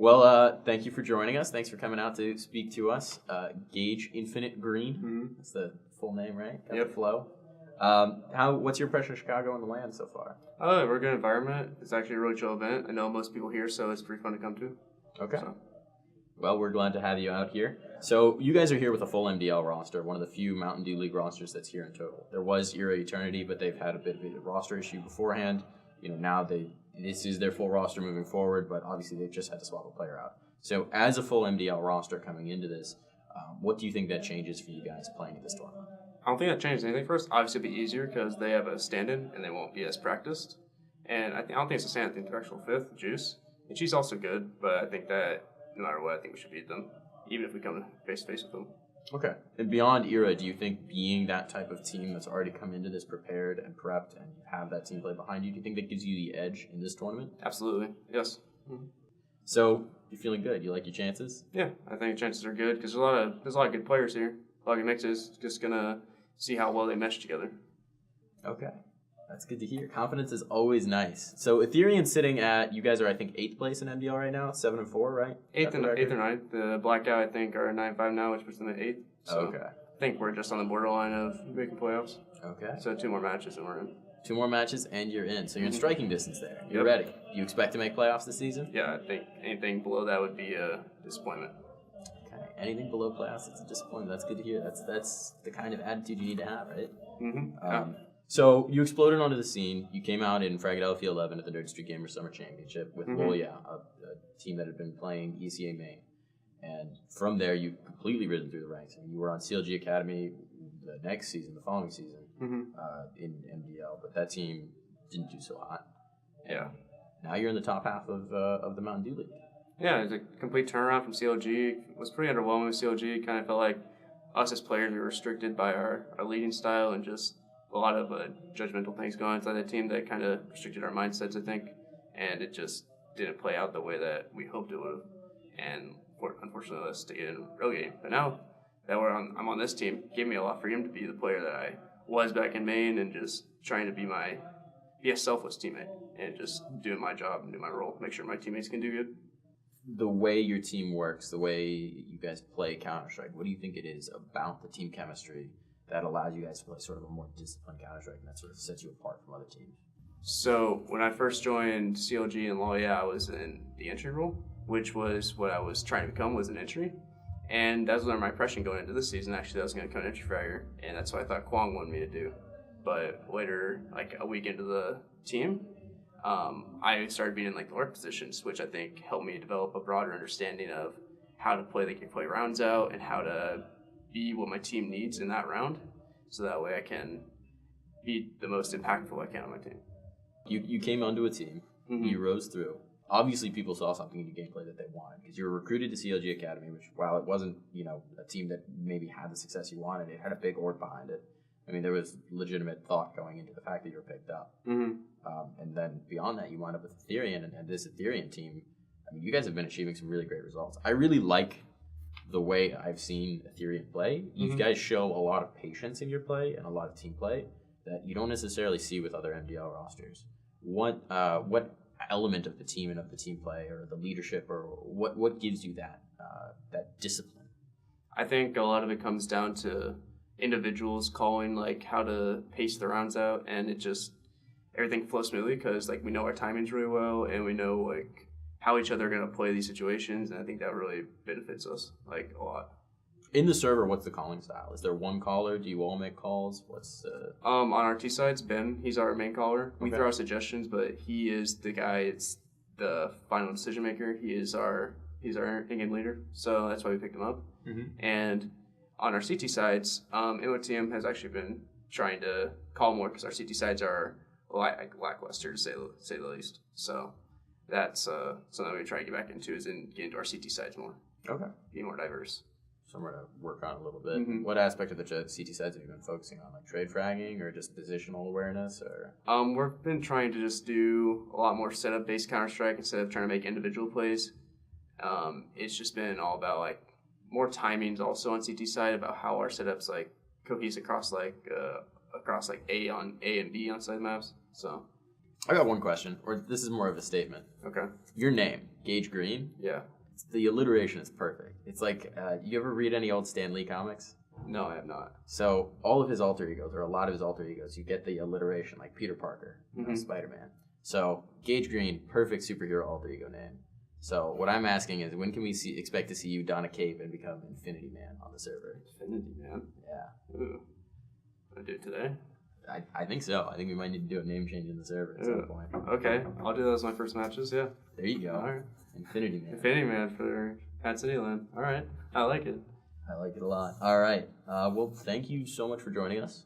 Well, thank you for joining us. Thanks for coming out to speak to us. Gage Infinite Green. Mm-hmm. That's the full name, right? Got Yep. the flow. What's your impression of Chicago and the land so far? We're a good environment. It's actually a really chill event. I know most people here, so it's pretty fun to come to. Okay. So. Well, we're glad to have you out here. So you guys are here with a full MDL roster, one of the few Mountain Dew League rosters that's here in total. There was Era Eternity, but they've had a bit of a roster issue beforehand. Now this is their full roster moving forward, but obviously they've just had to swap a player out. So as a full MDL roster coming into this, what do you think that changes for you guys playing in this tournament? I don't think that changes anything for us. Obviously, it'll be easier because they have a stand-in and they won't be as practiced. And I don't think it's a stand. I think they're actual fifth, Juice. And she's also good, but I think that no matter what, I think we should beat them, even if we come face-to-face with them. Okay. And beyond Era, do you think being that type of team that's already come into this prepared and prepped and you have that team play behind you, do you think that gives you the edge in this tournament? Absolutely, yes. Mm-hmm. So you're feeling good? You like your chances? Yeah, I think chances are good because there's a lot of good players here. A lot of good mixes. Just gonna see how well they mesh together. Okay. That's good to hear. Confidence is always nice. So Ethereum's sitting at, you guys are, I think, 8th place in MDL right now, 7-4, right? Eighth or ninth. The Blackout, I think, are 9-5 now, which puts them at 8th. So okay. I think we're just on the borderline of making playoffs. Okay. So 2 more matches and we're in. 2 more matches and you're in. So you're in striking distance there. You're ready. Do you expect to make playoffs this season? Yeah, I think anything below that would be a disappointment. Okay. Anything below playoffs, it's a disappointment. That's good to hear. That's the kind of attitude you need to have, right? Mm-hmm. So you exploded onto the scene. You came out in Philadelphia 11 at the Nerd Street Gamers Summer Championship with Loya, a team that had been playing ECA main. And from there, you completely risen through the ranks. I mean, you were on CLG Academy the next season, the following season, in MDL, but that team didn't do so hot. Yeah. Now you're in the top half of the Mountain Dew League. Yeah, it's a complete turnaround from CLG. It was pretty underwhelming with CLG. Kind of felt like us as players were restricted by our leading style and just a lot of judgmental things going on inside the team that kind of restricted our mindsets, I think. And it just didn't play out the way that we hoped it would have. And unfortunately, us to get in real game. But now that I'm on this team, it gave me a lot of freedom to be the player that I was back in Maine and just trying to be a selfless teammate and just doing my job and do my role, make sure my teammates can do good. The way your team works, the way you guys play Counter-Strike, what do you think it is about the team chemistry that allows you guys to play sort of a more disciplined Counter-Strike and that sort of sets you apart from other teams? So when I first joined CLG and Loya, I was in the entry role, which was what I was trying to become, was an entry. And that was my impression going into this season. Actually, I was going to become an entry fragger, and that's what I thought Kwong wanted me to do. But later, like a week into the team, I started being in like the lurk positions, which I think helped me develop a broader understanding of how to play rounds out and how to be what my team needs in that round, so that way I can be the most impactful I can on my team. You came onto a team, you rose through. Obviously, people saw something in your gameplay that they wanted because you were recruited to CLG Academy, which, while it wasn't, a team that maybe had the success you wanted, it had a big org behind it. I mean, there was legitimate thought going into the fact that you were picked up. And then beyond that, you wound up with Ethereum, and this Ethereum team, I mean, you guys have been achieving some really great results. I really like the way I've seen Ethereum play. You guys show a lot of patience in your play and a lot of team play that you don't necessarily see with other MDL rosters. What element of the team and of the team play or the leadership or what gives you that discipline? I think a lot of it comes down to individuals calling like how to pace the rounds out, and it just everything flows smoothly because like we know our timings really well and we know like how each other are going to play these situations, and I think that really benefits us like a lot. In the server, what's the calling style? Is there one caller? Do you all make calls? On our T sides, Ben, he's our main caller. We throw out suggestions, but he is the guy. It's the final decision maker. He's our in-game leader, so that's why we picked him up. And on our CT sides, MOTM has actually been trying to call more because our CT sides are lackluster to say the least. So that's something we try to get back into is get into our CT sides more. Okay, be more diverse. Somewhere to work on a little bit. What aspect of the CT sides have you been focusing on, like trade fragging or just positional awareness? Or we've been trying to just do a lot more setup-based Counter-Strike instead of trying to make individual plays. It's just been all about like more timings also on CT side about how our setups like cohese across like A and B on side maps. So I got one question, or this is more of a statement. Okay. Your name, Gage Green. Yeah. The alliteration is perfect. It's like, you ever read any old Stan Lee comics? No, I have not. So all of his alter egos, or a lot of his alter egos, you get the alliteration, like Peter Parker, Spider-Man. So Gage Green, perfect superhero alter ego name. So what I'm asking is, when can we expect to see you don a cape and become Infinity Man on the server? Infinity Man? Yeah. Ooh. I do it today? I think so. I think we might need to do a name change in the server at some point. Okay, I'll do that as my first matches, yeah. There you go. All right. Infinity Man. Infinity Man for Pat Cityland. All right. I like it. I like it a lot. All right. Well, thank you so much for joining us.